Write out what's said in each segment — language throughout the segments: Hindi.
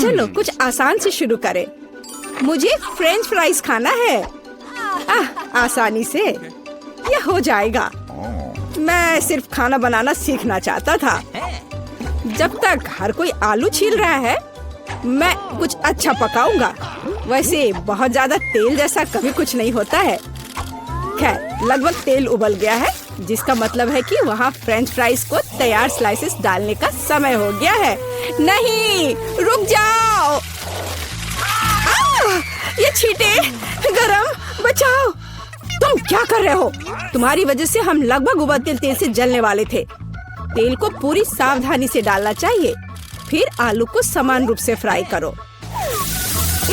चलो कुछ आसान से शुरू करें। मुझे फ्रेंच फ्राइज खाना है। आसानी से यह हो जाएगा। मैं सिर्फ खाना बनाना सीखना चाहता था। जब तक हर कोई आलू छील रहा है, मैं कुछ अच्छा पकाऊंगा। वैसे बहुत ज्यादा तेल जैसा कभी कुछ नहीं होता है। खैर, लगभग तेल उबल गया है, जिसका मतलब है कि वहाँ फ्रेंच फ्राइज को तैयार स्लाइसेस डालने का समय हो गया है। नहीं, रुक जाओ। ये छींटे, गरम, बचाओ। तुम क्या कर रहे हो? तुम्हारी वजह से हम लगभग उबलते तेल से जलने वाले थे। तेल को पूरी सावधानी से डालना चाहिए। फिर आलू को समान रूप से फ्राई करो।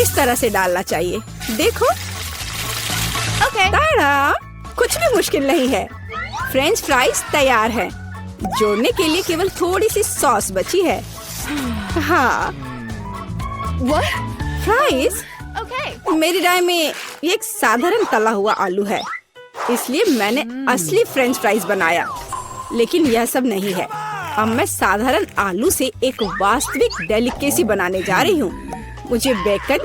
इस तरह से डालना चाहिए। देखो, ताड़ा, कुछ भी मुश्किल नहीं है। फ्रेंच फ्राइज तैयार है। जोड़ने के लिए केवल थोड़ी सी सॉस बची है। हाँ, फ्राइज? मेरी राय में ये एक साधारण तला हुआ आलू है, इसलिए मैंने असली फ्रेंच फ्राइज बनाया। लेकिन यह सब नहीं है। अब मैं साधारण आलू से एक वास्तविक डेलिकेसी बनाने जा रही हूँ। मुझे बेकन,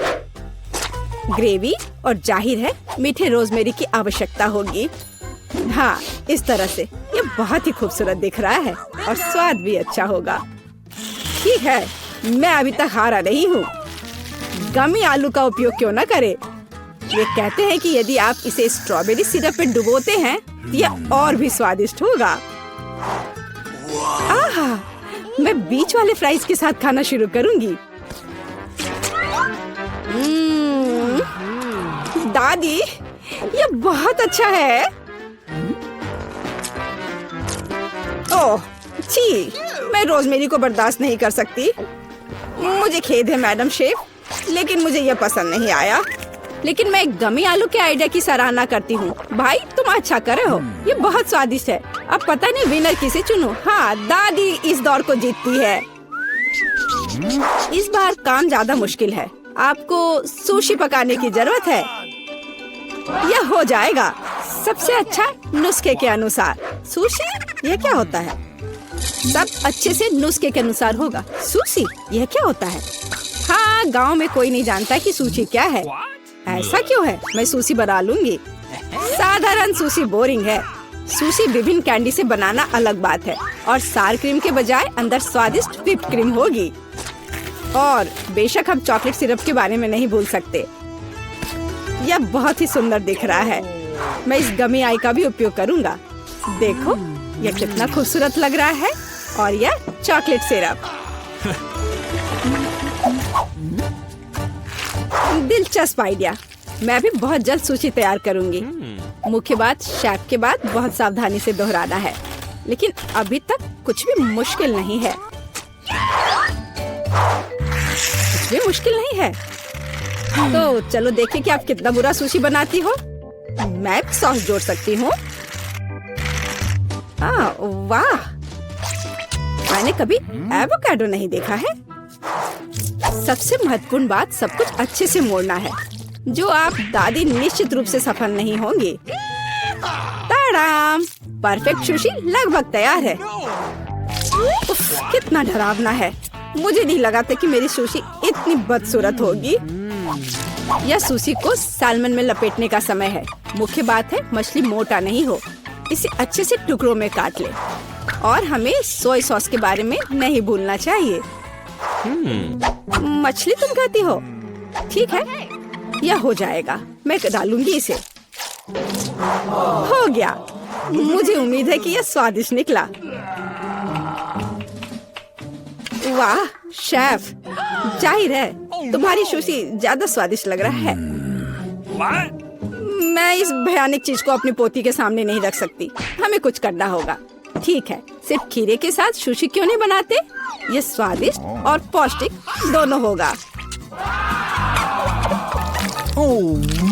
ग्रेवी और जाहिर है मीठे रोजमेरी की आवश्यकता होगी। हाँ, इस तरह से ये बहुत ही खूबसूरत दिख रहा है और स्वाद भी अच्छा होगा। ठीक है, मैं अभी तक हारा नहीं हूँ। गमी आलू का उपयोग क्यों न करें? ये कहते हैं कि यदि आप इसे स्ट्रॉबेरी सिरप में डुबोते हैं तो यह और भी स्वादिष्ट होगा। आहा, मैं बीच वाले फ्राइज के साथ खाना शुरू करूंगी। दादी, ये बहुत अच्छा है। ओह, छी, मैं रोजमेरी को बर्दाश्त नहीं कर सकती। मुझे खेद है मैडम शेफ, लेकिन मुझे यह पसंद नहीं आया। लेकिन मैं गमी आलू के आइडिया की सराहना करती हूँ। भाई, तुम अच्छा कर रहे हो। ये बहुत स्वादिष्ट है। अब पता नहीं विनर किसे चुनूं। हाँ, दादी इस दौर को जीतती है। इस बार काम ज्यादा मुश्किल है। आपको सुशी पकाने की जरूरत है। यह हो जाएगा सबसे अच्छा नुस्खे के अनुसार। सुशी? यह क्या होता है? सब अच्छे से नुस्खे के अनुसार होगा। सुशी? यह क्या होता है? हाँ, गांव में कोई नहीं जानता कि सुशी क्या है। ऐसा क्यों है? मैं सुशी बना लूंगी। साधारण सुशी बोरिंग है। सुशी विभिन्न कैंडी से बनाना अलग बात है, और सार क्रीम के बजाय अंदर स्वादिष्ट व्हिप्ड क्रीम होगी। और बेशक हम चॉकलेट सिरप के बारे में नहीं भूल सकते। यह बहुत ही सुंदर दिख रहा है। मैं इस गमी आई का भी उपयोग करूंगा। देखो, यह कितना खूबसूरत लग रहा है। और यह चॉकलेट सिरप। दिलचस्प आइडिया। मैं भी बहुत जल्द सूची तैयार करूंगी। मुख्य बात शेफ के बाद बहुत सावधानी से दोहराना है। लेकिन अभी तक कुछ भी मुश्किल नहीं है। कुछ भी मुश्किल नहीं है। तो चलो देखें कि आप कितना बुरा सुशी बनाती हो। मैं सॉस जोड़ सकती हूँ। वाह, मैंने कभी एवोकाडो नहीं देखा है। सबसे महत्वपूर्ण बात, सब कुछ अच्छे से मोड़ना है, जो आप दादी निश्चित रूप से सफल नहीं होंगे। ताड़ाम, परफेक्ट सुशी लगभग तैयार है। उफ, कितना डरावना है। मुझे नहीं लगा था कि मेरी सुशी इतनी बदसूरत होगी। यह सुशी को सालमन में लपेटने का समय है। मुख्य बात है मछली मोटा नहीं हो। इसे अच्छे से टुकड़ों में काट ले। और हमें सोया सॉस के बारे में नहीं भूलना चाहिए। मछली तुम खाती हो? ठीक है, यह हो जाएगा। मैं डालूंगी इसे। हो गया। मुझे उम्मीद है कि यह स्वादिष्ट निकला। वाह शेफ, जाहिर है तुम्हारी सुशी ज्यादा स्वादिष्ट लग रहा है। मैं इस भयानक चीज को अपनी पोती के सामने नहीं रख सकती। हमें कुछ करना होगा। ठीक है, सिर्फ खीरे के साथ सुशी क्यों नहीं बनाते? ये स्वादिष्ट और पौष्टिक दोनों होगा।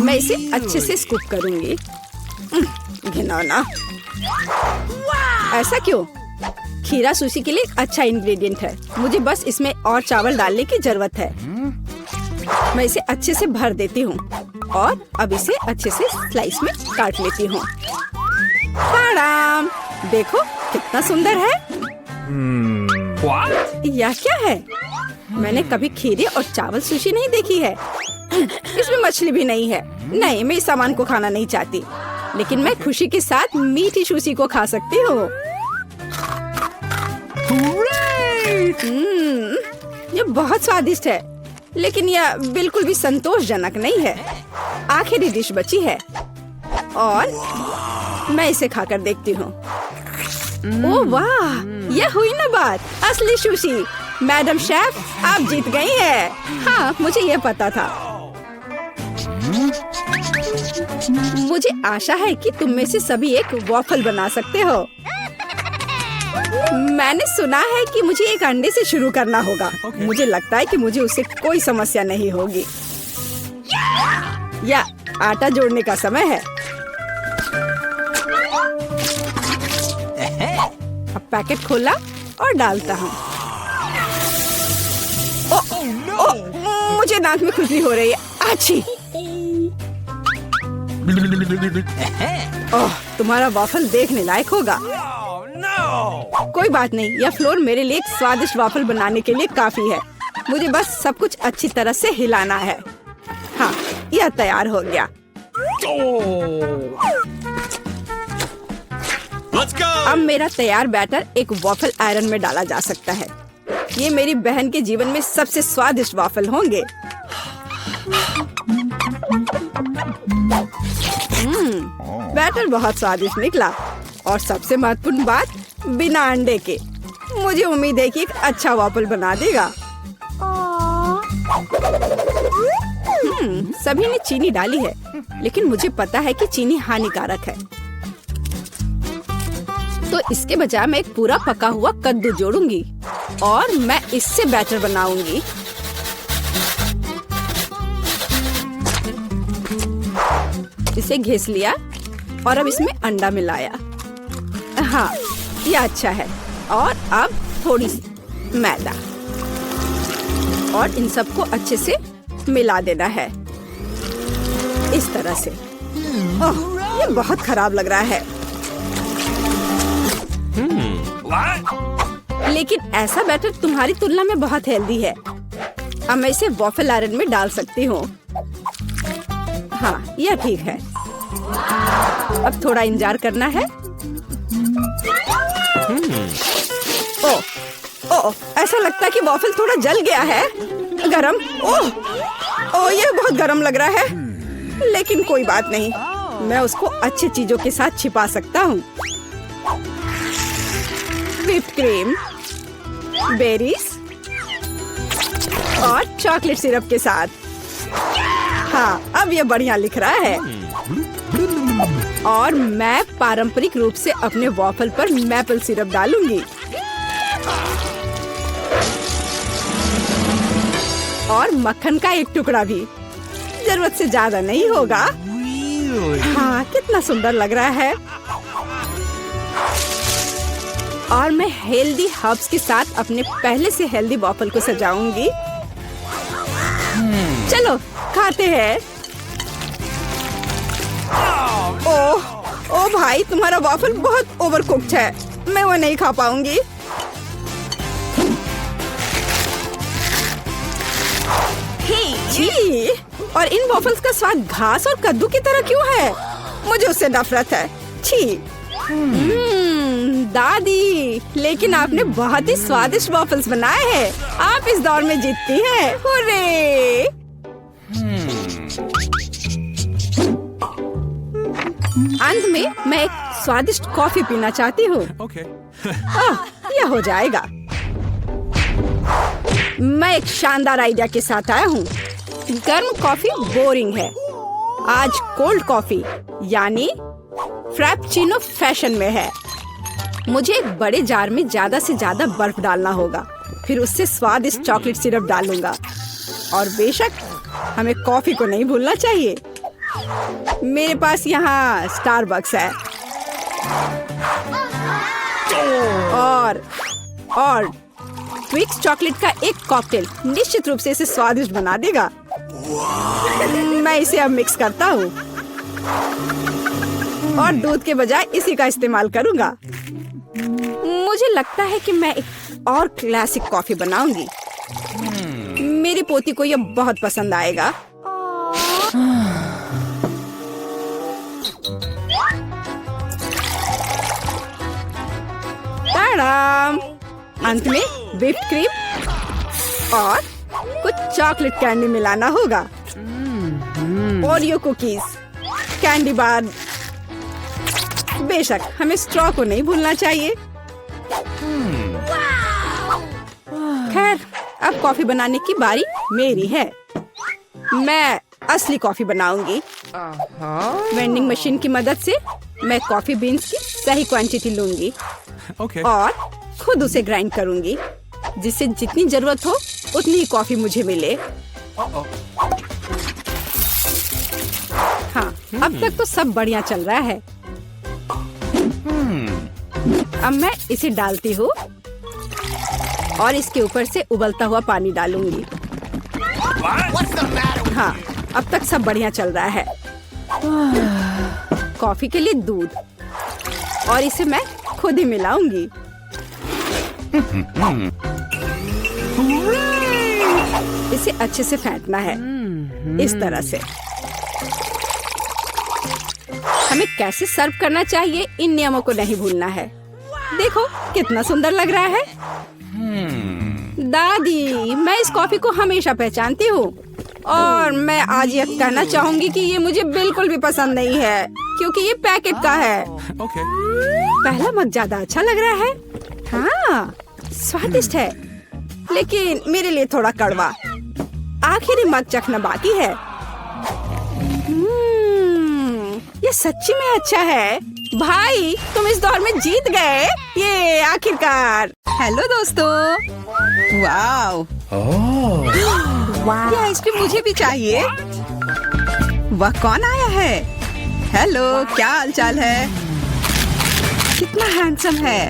मैं इसे अच्छे से स्कूप करूंगी। घिनौना। ऐसा क्यों? खीरा सुशी के लिए अच्छा इंग्रेडिएंट है। मुझे बस इसमें और चावल डालने की जरूरत है। मैं इसे अच्छे से भर देती हूँ और अब इसे अच्छे से स्लाइस में काट लेती हूँ। देखो कितना सुंदर है। यह क्या है? मैंने कभी खीरे और चावल सुशी नहीं देखी है। इसमें मछली भी नहीं है। नहीं, मैं इस सामान को खाना नहीं चाहती, लेकिन मैं खुशी के साथ मीठी सुशी को खा सकती हूँ। ये बहुत स्वादिष्ट है, लेकिन यह बिल्कुल भी संतोषजनक नहीं है। आखिरी डिश बची है और मैं इसे खाकर देखती हूँ। ओह वाह, यह हुई ना बात, असली सुशी। मैडम शेफ, आप जीत गई हैं। हाँ, मुझे यह पता था। मुझे आशा है कि तुम में से सभी एक वॉफल बना सकते हो। मैंने सुना है कि मुझे एक अंडे से शुरू करना होगा। मुझे लगता है कि मुझे उससे कोई समस्या नहीं होगी। या आटा जोड़ने का समय है। अब पैकेट खोला और डालता हूँ। मुझे नाक में खुजली हो रही है। आछी। ओह, तुम्हारा वॉफल देखने लायक होगा। कोई बात नहीं, यह फ्लोर मेरे लिए एक स्वादिष्ट वॉफल बनाने के लिए काफी है। मुझे बस सब कुछ अच्छी तरह से हिलाना है। हाँ, यह तैयार हो गया। अब मेरा तैयार बैटर एक वॉफल आयरन में डाला जा सकता है। ये मेरी बहन के जीवन में सबसे स्वादिष्ट वॉफल होंगे। बैटर बहुत स्वादिष्ट निकला और सबसे महत्वपूर्ण बात, बिना अंडे के। मुझे उम्मीद है कि एक अच्छा वॉफल बना देगा। सभी ने चीनी डाली है, लेकिन मुझे पता है कि चीनी हानिकारक है। तो इसके बजाय मैं एक पूरा पका हुआ कद्दू जोड़ूंगी और मैं इससे बैटर बनाऊंगी। इसे घिस लिया और अब इसमें अंडा मिलाया। हाँ, ये अच्छा है। और अब थोड़ी सी मैदा और इन सबको अच्छे से मिला देना है, इस तरह से। ओह, ये बहुत खराब लग रहा है। लेकिन ऐसा बैटर तुम्हारी तुलना में बहुत हेल्दी है। अब मैं इसे वॉफल आयरन में डाल सकती हूँ। हाँ, यह ठीक है। अब थोड़ा इंतजार करना है। ओह, ऐसा लगता है कि वॉफल थोड़ा जल गया है। गरम। ओह, यह बहुत गरम लग रहा है, लेकिन कोई बात नहीं, मैं उसको अच्छी चीजों के साथ छिपा सकता हूँ। व्हिप्ड क्रीम, बेरीज और चॉकलेट सिरप के साथ। हाँ, अब ये बढ़िया लिख रहा है। और मैं पारंपरिक रूप से अपने वॉफल पर मैपल सिरप डालूंगी और मक्खन का एक टुकड़ा भी। जरूरत से ज्यादा नहीं होगा। हाँ, कितना सुंदर लग रहा है। और मैं हेल्दी हर्ब्स के साथ अपने पहले से हेल्दी वॉफल को सजाऊंगी। चलो खाते हैं। ओह भाई, तुम्हारा वॉफल बहुत ओवरकुक्ड है। मैं वो नहीं खा पाऊंगी। छी, और इन वॉफल्स का स्वाद घास और कद्दू की तरह क्यों है? मुझे उससे नफरत है। छी। दादी, लेकिन आपने बहुत ही स्वादिष्ट वॉफल्स बनाए हैं। आप इस दौर में जीतती हैं। हुर्रे! अंत में मैं एक स्वादिष्ट कॉफी पीना चाहती हूँ। यह हो जाएगा। मैं एक शानदार आइडिया के साथ आया हूँ। गर्म कॉफी बोरिंग है। आज कोल्ड कॉफी यानी फ्रैप्पुचिनो फैशन में है। मुझे एक बड़े जार में ज्यादा से ज्यादा बर्फ डालना होगा, फिर उससे स्वादिष्ट चॉकलेट सिरप डालूंगा। और बेशक हमें कॉफी को नहीं भूलना चाहिए। मेरे पास यहाँ स्टारबक्स है और ट्विक्स चॉकलेट का एक कॉकटेल निश्चित रूप से इसे स्वादिष्ट बना देगा। मैं इसे अब मिक्स करता हूँ और दूध के बजाय इसी का इस्तेमाल करूँगा। मुझे लगता है कि मैं एक और क्लासिक कॉफी बनाऊंगी। पोती को ये बहुत पसंद आएगा। ताड़ाम! अंत में व्हिप्ड क्रीम और कुछ चॉकलेट कैंडी मिलाना होगा। Oreo cookies, candy bar. बेशक हमें स्ट्रॉ को नहीं भूलना चाहिए। खैर, अब कॉफी बनाने की बारी मेरी है। मैं असली कॉफी बनाऊंगी। वेंडिंग मशीन की मदद से मैं कॉफी बीन्स की सही क्वांटिटी लूंगी और खुद उसे ग्राइंड करूंगी, जिससे जितनी जरूरत हो उतनी ही कॉफी मुझे मिले। हाँ, अब तक तो सब बढ़िया चल रहा है। अब मैं इसे डालती हूँ और इसके ऊपर से उबलता हुआ पानी डालूंगी। हाँ, अब तक सब बढ़िया चल रहा है। कॉफी के लिए दूध, और इसे मैं खुद ही मिलाऊंगी। इसे अच्छे से फेंटना है, इस तरह से। हमें कैसे सर्व करना चाहिए, इन नियमों को नहीं भूलना है। देखो कितना सुंदर लग रहा है। दादी, मैं इस कॉफी को हमेशा पहचानती हूँ और मैं आज ये कहना चाहूंगी कि ये मुझे बिल्कुल भी पसंद नहीं है, क्योंकि ये पैकेट का है। पहला मग ज्यादा अच्छा लग रहा है। हाँ, स्वादिष्ट है, लेकिन मेरे लिए थोड़ा कड़वा। आखिरी मग चखना बाकी है। ये सच्ची में अच्छा है। भाई, तुम इस दौर में जीत गए। ये आखिरकार। हेलो दोस्तों। वाव, ये आइसक्रीम मुझे भी चाहिए। वह कौन आया है? हेलो, क्या हालचाल है? कितना हैंडसम है।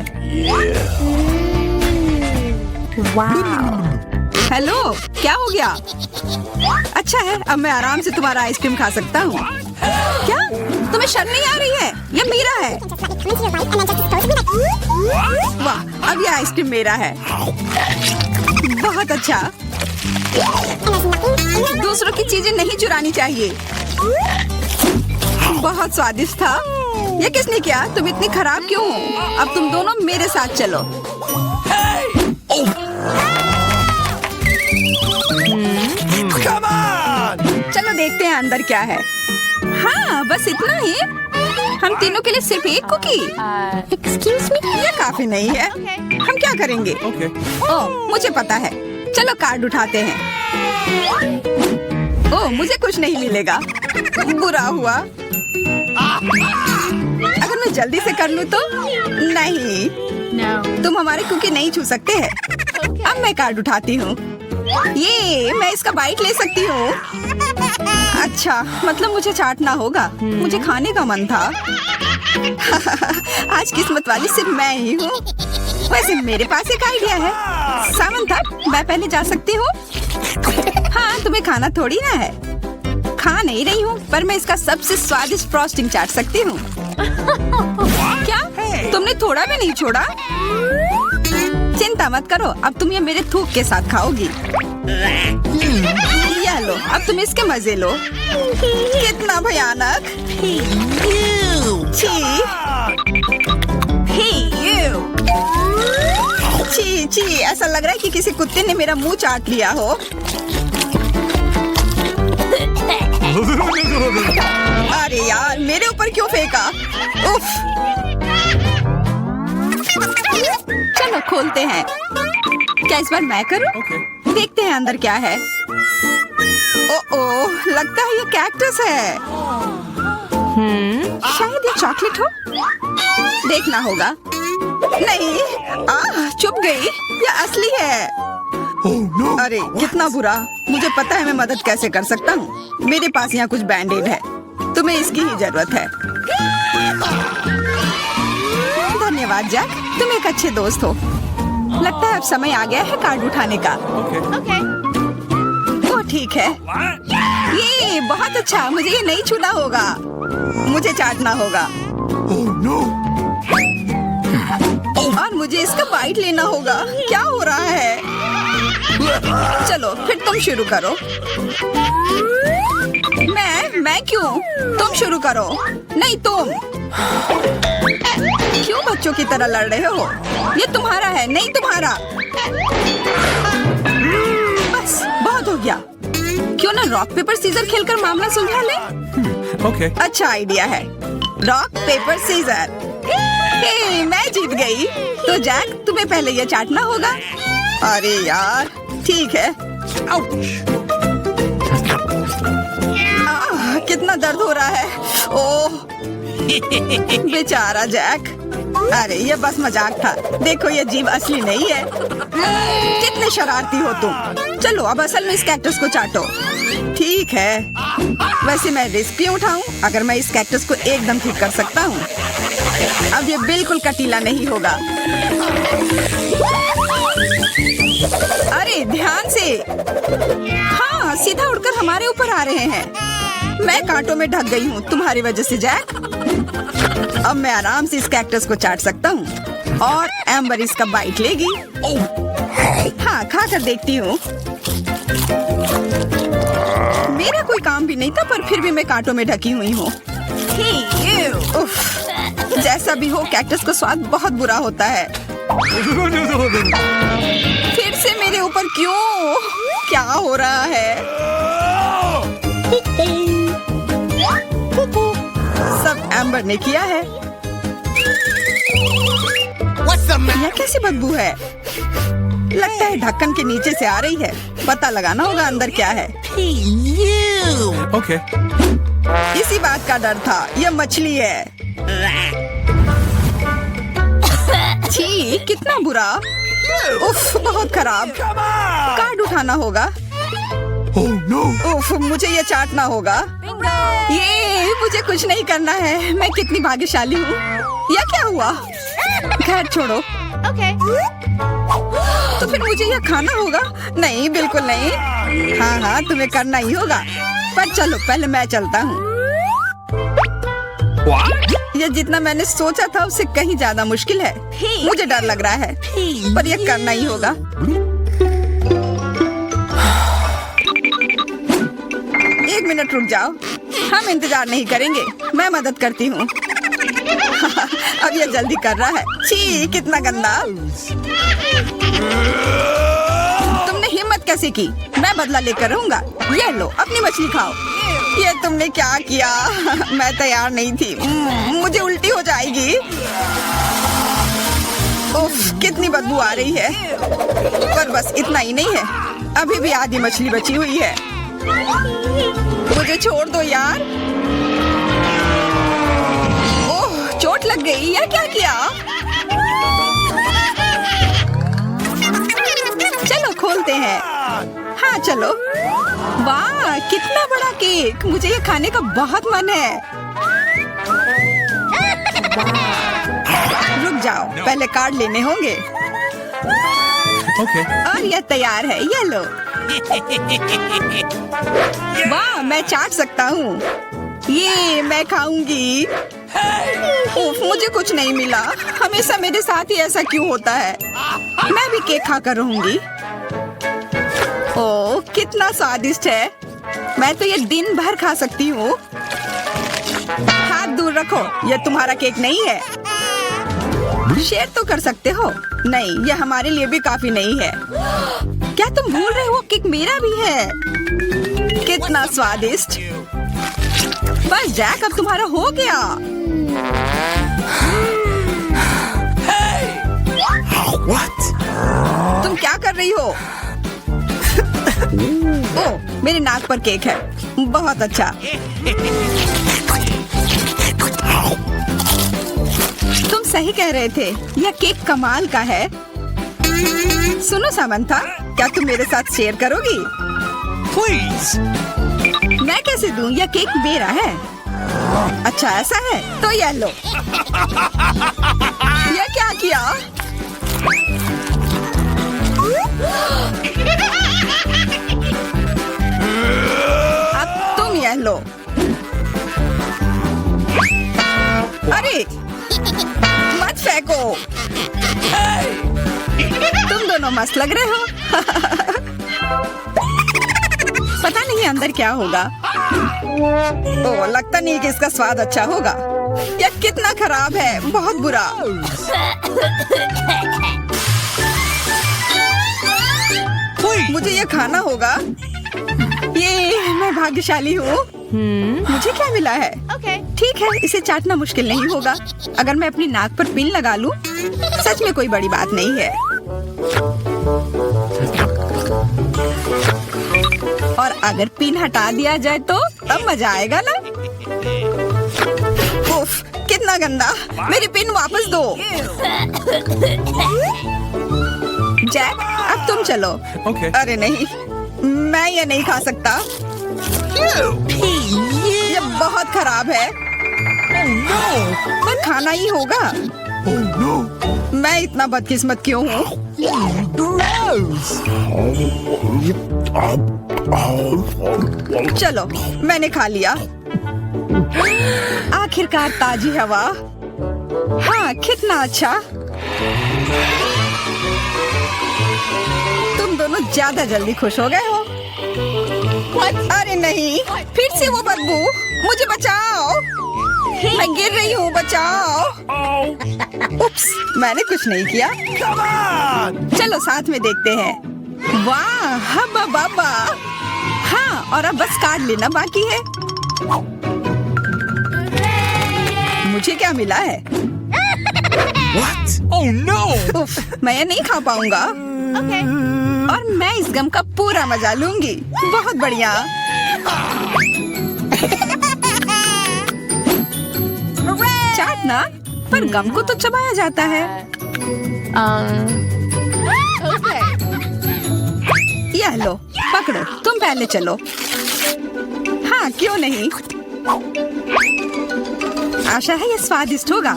हेलो, क्या हो गया? अच्छा है, अब मैं आराम से तुम्हारा आइसक्रीम खा सकता हूँ। क्या तुम्हें शर्म नहीं आ रही है? ये मेरा है। वाह, अब ये आइसक्रीम मेरा है। बहुत अच्छा। दूसरों की चीजें नहीं चुरानी चाहिए। बहुत स्वादिष्ट था। ये किसने किया? तुम इतनी खराब क्यों हो? अब तुम दोनों मेरे साथ चलो। चलो देखते हैं अंदर क्या है। हाँ, बस इतना ही। हम तीनों के लिए सिर्फ एक कुकी। एक्सक्यूज मी, ये काफी नहीं है। हम क्या करेंगे? ओह, मुझे पता है। चलो कार्ड उठाते हैं। ओह, मुझे कुछ नहीं मिलेगा। बुरा हुआ। अगर मैं जल्दी से कर लूँ तो? नहीं, तुम हमारे कुकी नहीं छू सकते हैं। अब मैं कार्ड उठाती हूँ। ये, मैं इसका बाइट ले सकती हूँ। अच्छा, मतलब मुझे चाटना होगा। मुझे खाने का मन था। आज किस्मत वाली सिर्फ मैं ही हूँ। वैसे मेरे पास एक आइडिया है। सामंथा, मैं पहले जा सकती हूँ? हाँ, तुम्हें खाना थोड़ी ना है। खा नहीं रही हूँ, पर मैं इसका सबसे स्वादिष्ट फ्रॉस्टिंग चाट सकती हूँ। क्या तुमने थोड़ा भी नहीं छोड़ा? चिंता मत करो, अब तुम ये मेरे थूक के साथ खाओगी। यह लो, अब तुम इसके मजे लो। कितना भयानक। छी छी, ऐसा लग रहा है कि किसी कुत्ते ने मेरा मुंह चाट लिया हो। अरे यार, मेरे ऊपर क्यों फेंका? उफ। चलो खोलते हैं। क्या इस बार मैं करूं? देखते हैं अंदर क्या है। ओह, लगता है ये कैक्टस है। शायद ये चॉकलेट हो। देखना होगा। नहीं, चुप गई। ये असली है। अरे कितना बुरा। मुझे पता है मैं मदद कैसे कर सकता हूँ। मेरे पास यहाँ कुछ बैंडेड है। तुम्हें इसकी ही जरूरत है। धन्यवाद जैक, तुम एक अच्छे दोस्त हो। लगता है अब समय आ गया है कार्ड उठाने का। तो ठीक है। ये बहुत अच्छा। मुझे ये नहीं छूना होगा। मुझे चाटना होगा। और मुझे इसका बाइट लेना होगा। क्या हो रहा है? चलो फिर तुम शुरू करो। मैं क्यों? तुम शुरू करो। नहीं तुम। क्यों बच्चों की तरह लड़ रहे हो? ये तुम्हारा है, नहीं तुम्हारा। बस बहुत हो गया। क्यों ना रॉक पेपर सीजर खेलकर मामला सुलझा ले? Okay. अच्छा आइडिया है। Rock paper scissor. हे, मैं जीत गई। तो जैक तुम्हें पहले ये चाटना होगा। अरे यार ठीक है। कितना दर्द हो रहा है। ओह बेचारा जैक। अरे ये बस मजाक था। देखो ये जीभ असली नहीं है। कितने शरारती हो तुम। चलो अब असल में इस कैक्टस को चाटो। ठीक है, वैसे मैं रिस्क क्यों उठाऊं अगर मैं इस कैक्टस को एकदम ठीक कर सकता हूँ। अब ये बिल्कुल कटीला नहीं होगा। अरे ध्यान से। हाँ सीधा उड़कर हमारे ऊपर आ रहे हैं। मैं कांटों में ढक गई हूँ तुम्हारी वजह से जैक। अब मैं आराम से इस कैक्टस को चाट सकता हूँ और एम्बर इसका बाइट लेगी। हाँ खा कर देखती हूँ। मेरा कोई काम भी नहीं था पर फिर भी मैं कांटों में ढकी हुई हूँ। जैसा भी हो कैक्टस का स्वाद बहुत बुरा होता है। फिर से मेरे ऊपर क्यों? क्या हो रहा है? सब एम्बर ने किया है। यह कैसी बदबू है? लगता है ढक्कन के नीचे से आ रही है। पता लगाना होगा अंदर क्या है। Okay. इसी बात का डर था। यह मछली है। छी कितना बुरा। उफ बहुत खराब। कार्ड उठाना होगा। Oh no! उफ मुझे ये चाटना होगा। ये मुझे कुछ नहीं करना है। मैं कितनी भाग्यशाली हूँ। यह क्या हुआ? खैर छोड़ो। तो फिर मुझे यह खाना होगा? नहीं बिल्कुल नहीं। हाँ तुम्हें करना ही होगा। पर चलो पहले मैं चलता हूँ। यह जितना मैंने सोचा था उससे कहीं ज्यादा मुश्किल है। मुझे डर लग रहा है पर यह करना ही होगा। एक मिनट रुक जाओ। हम इंतजार नहीं करेंगे। मैं मदद करती हूँ। अब यह जल्दी कर रहा है। छी कितना गंदा। तुमने हिम्मत कैसे की? मैं बदला लेकर रहूंगा। ये लो अपनी मछली खाओ। ये तुमने क्या किया? मैं तैयार नहीं थी। मुझे उल्टी हो जाएगी। उफ कितनी बदबू आ रही है। पर बस इतना ही नहीं है। अभी भी आधी मछली बची हुई है। मुझे छोड़ दो यार। ओह चोट लग गई। या क्या किया? चलो खोलते हैं। हाँ चलो। वाह कितना बड़ा केक। मुझे ये खाने का बहुत मन है। रुक जाओ पहले कार्ड लेने होंगे। Okay. और यह तैयार है। ये लो। वाह मैं चाट सकता हूँ। ये मैं खाऊंगी। उफ मुझे कुछ नहीं मिला। हमेशा मेरे साथ ही ऐसा क्यों होता है? मैं भी केक खाकर रहूंगी। ओह कितना स्वादिष्ट है। मैं तो ये दिन भर खा सकती हूँ। हाथ दूर रखो। यह तुम्हारा केक नहीं है। शेयर तो कर सकते हो। नहीं यह हमारे लिए भी काफी नहीं है। क्या तुम भूल रहे हो केक मेरा भी है? कितना स्वादिष्ट। बस जैक अब तुम्हारा हो गया। What? तुम क्या कर रही हो? ओह मेरे नाक पर केक है। बहुत अच्छा। तुम सही कह रहे थे। यह केक कमाल का है। सुनो सामंथा, क्या तुम मेरे साथ शेयर करोगी? Please. मैं कैसे दूं? यह केक मेरा है। अच्छा ऐसा है तो यह लो। यह क्या किया? अब तुम यह लो। अरे मत फेंको। तुम दोनों मस्त लग रहे हो। पता नहीं अंदर क्या होगा। ओह, लगता नहीं कि इसका स्वाद अच्छा होगा। यह कितना खराब है, बहुत बुरा। मुझे ये खाना होगा। ये मैं भाग्यशाली हूँ। मुझे क्या मिला है? ठीक है, इसे चाटना मुश्किल नहीं होगा। अगर मैं अपनी नाक पर पिन लगा लूं, सच में कोई बड़ी बात नहीं है। और अगर पिन हटा दिया जाए तो तब मजा आएगा ना? उफ, कितना गंदा। मेरी पिन वापस दो। जैक, अब तुम चलो। Okay. अरे नहीं, मैं ये नहीं खा सकता। ये बहुत खराब है। पर खाना ही होगा। Oh no. मैं इतना बदकिस्मत क्यों हूँ? चलो, मैंने खा लिया। आखिरकार ताजी हवा। हाँ, कितना अच्छा। तुम दोनों ज्यादा जल्दी खुश हो गए हो। अरे नहीं, फिर से वो बदबू। मुझे बचाओ, मैं गिर रही हूँ, बचाओ। उप्स, मैंने कुछ नहीं किया। चलो साथ में देखते हैं। वाह, हब्बा बाबा। हाँ, और अब बस काट लेना बाकी है। मुझे क्या मिला है? What? Oh no. उफ, मैं ये नहीं खा पाऊंगा। और मैं इस गम का पूरा मजा लूंगी। बहुत बढ़िया। चाटना, पर गम को तो चबाया जाता है। यह लो, पकड़ो, तुम पहले चलो। हाँ, क्यों नहीं? आशा है ये स्वादिष्ट होगा।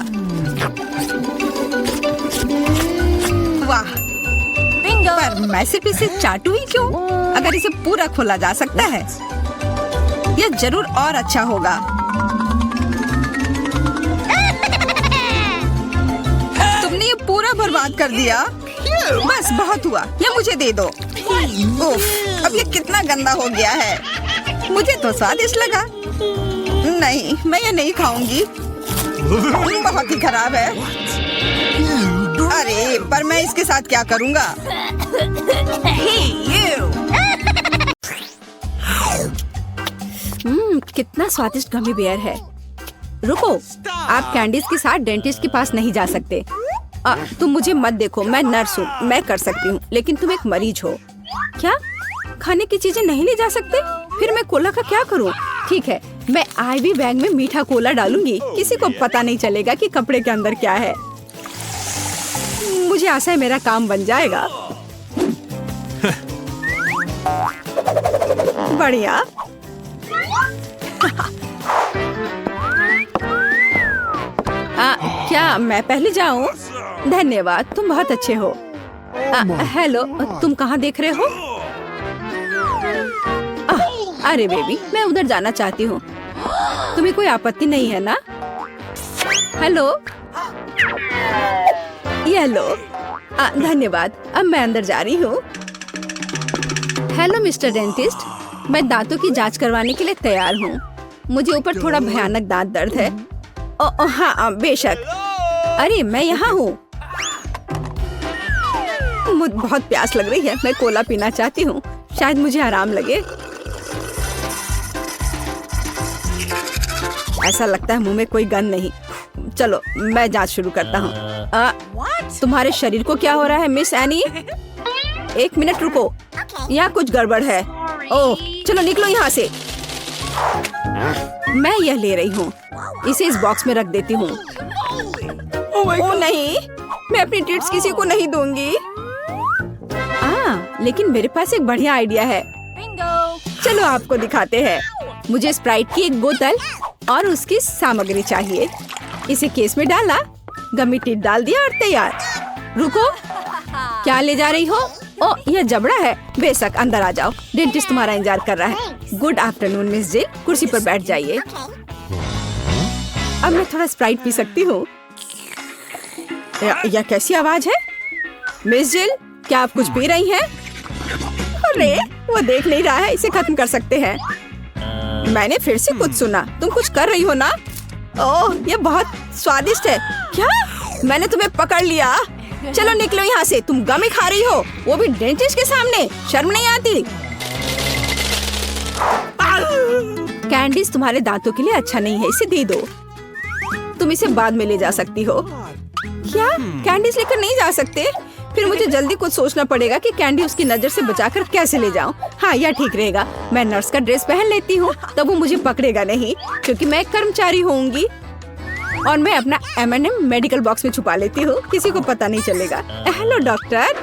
वाह, पर मैं सिर्फ इसे चाटू ही क्यों? अगर इसे पूरा खोला जा सकता है, यह जरूर और अच्छा होगा। तुमने ये पूरा बर्बाद कर दिया। बस बहुत हुआ, ये मुझे दे दो। उफ, अब ये कितना गंदा हो गया है। मुझे तो स्वादिष्ट लगा। नहीं, मैं ये नहीं खाऊंगी। बहुत ही खराब है। अरे, पर मैं इसके साथ क्या करूंगा? कितना स्वादिष्ट गमी बेयर है। रुको, आप कैंडीज के साथ डेंटिस्ट के पास नहीं जा सकते। तुम मुझे मत देखो, मैं नर्स हूँ, मैं कर सकती हूँ, लेकिन तुम एक मरीज हो। क्या खाने की चीजें नहीं ले जा सकते? फिर मैं कोला का क्या करूँ? ठीक है, मैं आईवी बैग में मीठा कोला डालूंगी। किसी को पता नहीं चलेगा कि कपड़े के अंदर क्या है। मुझे आशा है मेरा काम बन जाएगा। बढ़िया। क्या मैं पहले जाऊं? धन्यवाद, तुम बहुत अच्छे हो। हेलो, तुम कहाँ देख रहे हो? अरे बेबी, मैं उधर जाना चाहती हूँ। तुम्हें कोई आपत्ति नहीं है ना? हेलो, ये लो। धन्यवाद, अब मैं अंदर जा रही हूँ। हेलो मिस्टर डेंटिस्ट, मैं दांतों की जांच करवाने के लिए तैयार हूँ। मुझे ऊपर थोड़ा भयानक दांत दर्द है। हाँ, बेशक। अरे, मैं यहाँ हूँ। मुझे बहुत प्यास लग रही है, मैं कोला पीना चाहती हूँ, शायद मुझे आराम लगे। ऐसा लगता है मुंह में कोई गंध नहीं। चलो, मैं जांच शुरू करता हूँ। तुम्हारे शरीर को क्या हो रहा है मिस एनी? एक मिनट रुको, यहाँ कुछ गड़बड़ है। ओह, चलो निकलो यहाँ से। मैं यह ले रही हूँ, इसे इस बॉक्स में रख देती हूँ। ओह नहीं, मैं अपनी ट्रीट्स किसी को नहीं दूंगी। लेकिन मेरे पास एक बढ़िया आइडिया है। चलो आपको दिखाते हैं। मुझे स्प्राइट की एक बोतल और उसकी सामग्री चाहिए। इसे केस में डाला, गमी टिप डाल दिया और तैयार। रुको, क्या ले जा रही हो? ओ, यह जबड़ा है। बेशक, अंदर आ जाओ, डेंटिस्ट तुम्हारा इंतजार कर रहा है। गुड आफ्टरनून मिस जिल, कुर्सी पर बैठ जाइए। अब मैं थोड़ा स्प्राइट पी सकती हूँ। यह कैसी आवाज है? मिस जिल, क्या आप कुछ पी रही हैं? अरे वो देख नहीं रहा है, इसे खत्म कर सकते हैं। मैंने फिर से कुछ सुना, तुम कुछ कर रही हो ना? ओह ये बहुत स्वादिष्ट है। क्या? मैंने तुम्हें पकड़ लिया। चलो निकलो यहाँ से, तुम गम खा रही हो, वो भी डेंटिस्ट के सामने। शर्म नहीं आती? कैंडीज तुम्हारे दांतों के लिए अच्छा नहीं है, इसे दे दो। तुम इसे बाद में ले जा सकती हो। क्या? कैंडीज लेकर नहीं जा सकते? फिर मुझे जल्दी कुछ सोचना पड़ेगा कि कैंडी उसकी नजर से बचाकर कैसे ले जाऊं। हाँ यह ठीक रहेगा, मैं नर्स का ड्रेस पहन लेती हूँ, तब वो मुझे पकड़ेगा नहीं क्योंकि मैं एक कर्मचारी होंगी। और मैं अपना M&M मेडिकल बॉक्स में छुपा लेती हूँ, किसी को पता नहीं चलेगा। Hello doctor.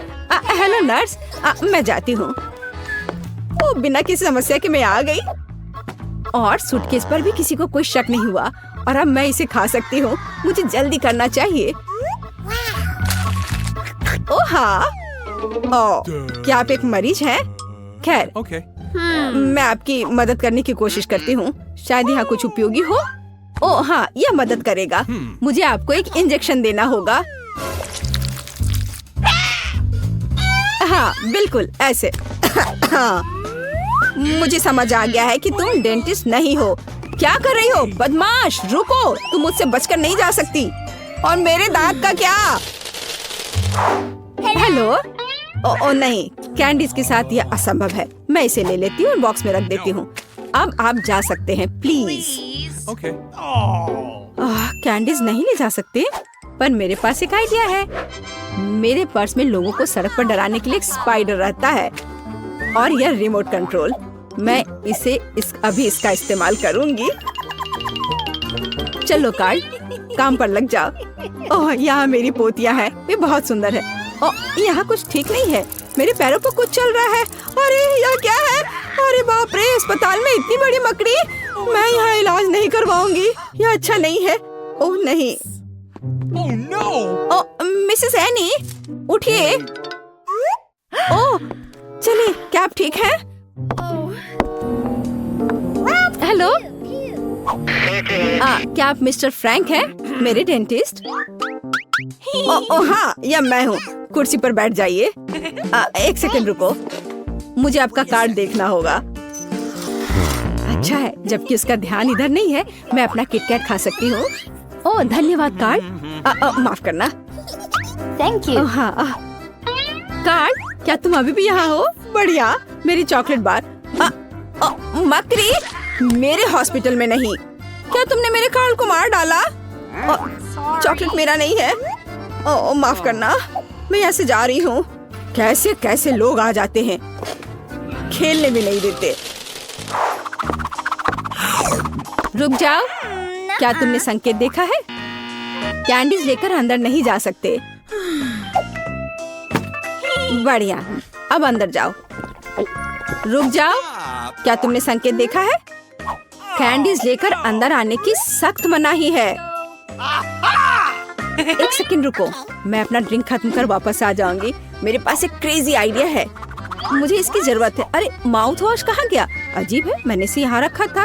Hello nurse. मैं जाती हूँ। ओ बिना किसी समस्या के मैं आ गई और सूटकेस पर भी किसी को कोई शक नहीं हुआ और अब मैं इसे खा सकती हूँ। मुझे जल्दी करना चाहिए। ओ हाँ। ओ क्या आप एक मरीज हैं? खैर Okay. मैं आपकी मदद करने की कोशिश करती हूँ, शायद यहाँ कुछ उपयोगी हो। ओ हाँ यह मदद करेगा। मुझे आपको एक इंजेक्शन देना होगा। हाँ बिल्कुल ऐसे। हाँ मुझे समझ आ गया है कि तुम डेंटिस्ट नहीं हो। क्या कर रही हो बदमाश? रुको, तुम मुझसे बचकर नहीं जा सकती। और मेरे दांत का क्या? हेलो। ओ नहीं, कैंडीज के साथ यह असंभव है। मैं इसे ले लेती हूँ और बॉक्स में रख देती हूँ। अब आप जा सकते हैं प्लीज। Okay. कैंडीज नहीं ले जा सकते, पर मेरे पास एक आइडिया है। मेरे पर्स में लोगों को सड़क पर डराने के लिए एक स्पाइडर रहता है और यह रिमोट कंट्रोल। मैं अभी इसका इस्तेमाल करूंगी। चलो कार्ड, काम पर लग जाओ। ओह यहाँ मेरी पोतियाँ हैं, वे बहुत सुंदर है। ओह यहाँ कुछ ठीक नहीं है, मेरे पैरों पर कुछ चल रहा है। अरे यह क्या है? अरे बाप रे, अस्पताल में इतनी बड़ी मकड़ी। मैं यहाँ इलाज नहीं करवाऊंगी, यह अच्छा नहीं है। ओह नहीं। Oh no! ओह मिसेस एनी उठिए। ओह चलिए, क्या आप ठीक हैं? हेलो। क्या आप मिस्टर फ्रैंक हैं, मेरे डेंटिस्ट? ओह हाँ यह मैं हूँ। कुर्सी पर बैठ जाइए। एक सेकंड रुको, मुझे आपका कार्ड देखना होगा। अच्छा है, जबकि उसका ध्यान इधर नहीं है, मैं अपना किटकैट खा सकती हूँ। ओह धन्यवाद कार्ड। माफ करना। Thank you. हाँ कार्ड, क्या तुम अभी भी यहाँ हो? बढ़िया, मेरी चॉकलेट बार। मकड़ी, मेरे हॉस्पिटल में नहीं। क्या तुमने मेरे कार्ड को मार डाला? चॉकलेट मेरा नहीं है। माफ करना, मैं यहाँ से जा रही हूँ। कैसे कैसे लोग आ जाते हैं, खेलने भी नहीं देते। रुक जाओ, क्या तुमने संकेत देखा है? कैंडीज लेकर अंदर नहीं जा सकते। बढ़िया, अब अंदर जाओ। रुक जाओ, क्या तुमने संकेत देखा है? कैंडीज लेकर अंदर आने की सख्त मनाही है। एक सेकंड रुको, मैं अपना ड्रिंक खत्म कर वापस आ जाऊंगी। मेरे पास एक क्रेजी आइडिया है, मुझे इसकी जरूरत है। अरे माउथ वॉश कहाँ गया? अजीब है, मैंने इसे यहाँ रखा था।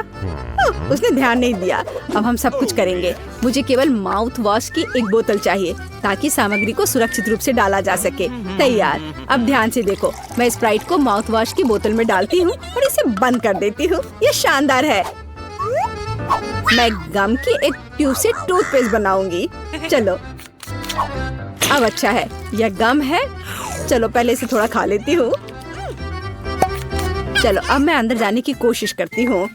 उसने ध्यान नहीं दिया। अब हम सब कुछ करेंगे। मुझे केवल माउथ वॉश की एक बोतल चाहिए ताकि सामग्री को सुरक्षित रूप से डाला जा सके। तैयार। अब ध्यान से देखो, मैं स्प्राइट को माउथ वॉश की बोतल में डालती हूँ और इसे बंद कर देती हूँ। ये शानदार है। मैं गम की एक ट्यूब से टूथपेस्ट बनाऊंगी। चलो, अब अच्छा है, यह गम है। चलो पहले इसे थोड़ा खा लेती हूँ। चलो अब मैं अंदर जाने की कोशिश करती हूँ।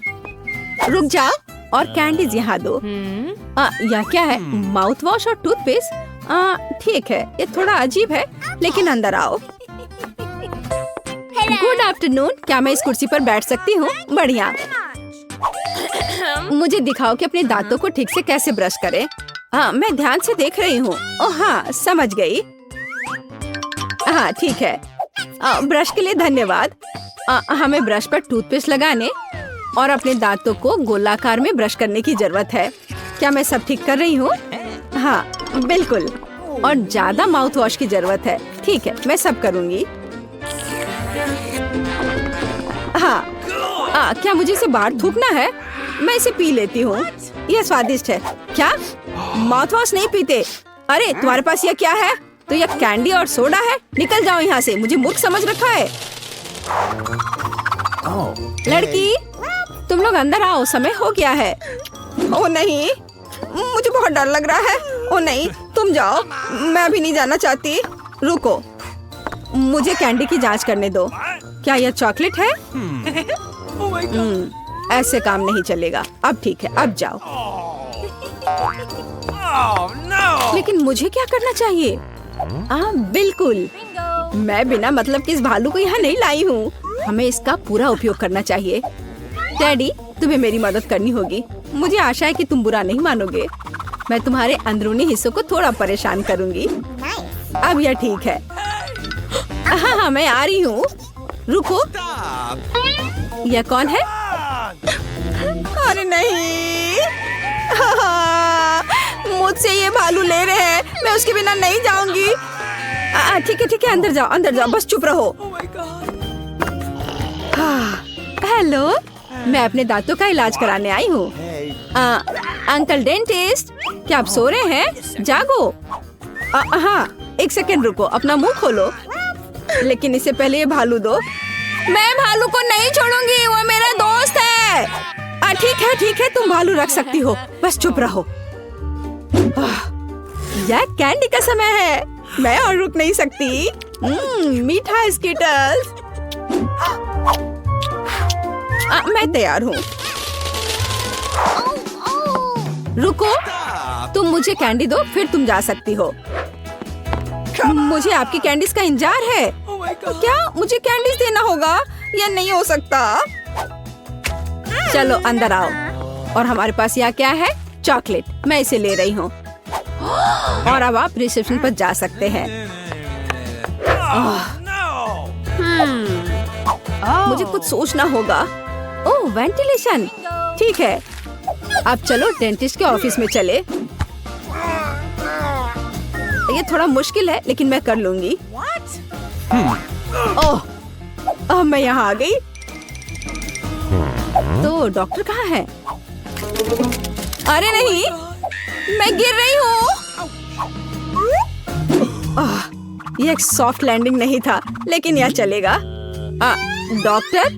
रुक जाओ और कैंडीज यहाँ दो। यह क्या है? माउथ वॉश और टूथपेस्ट। ठीक है, ये थोड़ा अजीब है, लेकिन अंदर आओ। गुड आफ्टरनून, क्या मैं इस कुर्सी पर बैठ सकती हूँ? बढ़िया। मुझे दिखाओ कि अपने दांतों को ठीक से कैसे ब्रश करें। मैं ध्यान से देख रही हूँ। ओह हाँ, समझ गई। हाँ ठीक है, ब्रश के लिए धन्यवाद। हमें ब्रश पर टूथपेस्ट लगाने और अपने दांतों को गोलाकार में ब्रश करने की जरूरत है। क्या मैं सब ठीक कर रही हूँ? हाँ बिल्कुल, और ज्यादा माउथ वॉश की जरूरत है। ठीक है, मैं सब करूँगी। हाँ क्या मुझे इसे बाहर थूकना है? मैं इसे पी लेती हूँ, यह स्वादिष्ट है। क्या माउथ वॉश नहीं पीते? अरे तुम्हारे पास यह क्या है? तो यह कैंडी और सोडा है। निकल जाओ यहाँ से, मुझे मूर्ख समझ रखा है। लड़की, तुम लोग अंदर आओ, समय हो गया है। ओ नहीं, मुझे बहुत डर लग रहा है। ओ नहीं, तुम जाओ, मैं अभी नहीं जाना चाहती। रुको, मुझे कैंडी की जांच करने दो। क्या यह चॉकलेट है? ऐसे काम नहीं चलेगा। अब ठीक है, अब जाओ। Oh no! लेकिन मुझे क्या करना चाहिए? बिल्कुल, मैं बिना मतलब के इस भालू को यहाँ नहीं लाई हूँ। हमें इसका पूरा उपयोग करना चाहिए। डैडी, तुम्हें मेरी मदद करनी होगी। मुझे आशा है कि तुम बुरा नहीं मानोगे। मैं तुम्हारे अंदरूनी हिस्सों को थोड़ा परेशान करूंगी। अब यह ठीक है। हाँ, मैं आ रही हूँ। रुको, यह कौन है? अरे नहीं, मुझसे ये भालू ले रहे हैं। मैं उसके बिना नहीं जाऊंगी। ठीक है, अंदर जाओ, बस चुप रहो। हेलो, मैं अपने दांतों का इलाज कराने आई हूँ। अंकल डेंटिस्ट, क्या आप सो रहे हैं? जागो। हाँ, एक सेकंड रुको, अपना मुंह खोलो। लेकिन इससे पहले ये भालू दो। मैं भालू को नहीं छोड़ूंगी, वो मेरा दोस्त है। ठीक है, तुम भालू रख सकती हो, बस चुप रहो। यह कैंडी का समय है, मैं और रुक नहीं सकती। मीठा स्किटल्स। मैं तैयार हूँ। रुको, तुम मुझे कैंडी दो, फिर तुम जा सकती हो। मुझे आपकी कैंडीज का इंतजार है। क्या मुझे कैंडीज देना होगा? यह नहीं हो सकता। चलो अंदर आओ। और हमारे पास यहाँ क्या है? चॉकलेट। मैं इसे ले रही हूँ। और अब आप रिसेप्शन पर जा सकते हैं। मुझे कुछ सोचना होगा। ओह, वेंटिलेशन। ठीक है, अब चलो डेंटिस्ट के ऑफिस में चले। ये थोड़ा मुश्किल है, लेकिन मैं कर लूंगी। ओह, मैं यहाँ आ गई। तो डॉक्टर कहाँ है? अरे नहीं, मैं गिर रही हूँ। यह एक सॉफ्ट लैंडिंग नहीं था, लेकिन यह चलेगा। डॉक्टर,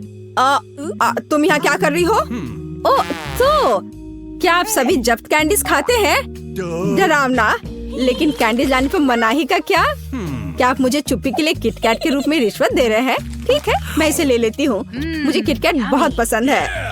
तुम यहाँ क्या कर रही हो? ओह, तो क्या आप सभी जब्त कैंडीज खाते हैं? डरावना। लेकिन कैंडीज लाने पर मनाही का क्या? क्या आप मुझे चुप्पी के लिए किटकैट के रूप में रिश्वत दे रहे हैं? ठीक है, मैं इसे ले लेती हूँ। मुझे किटकैट बहुत पसंद है।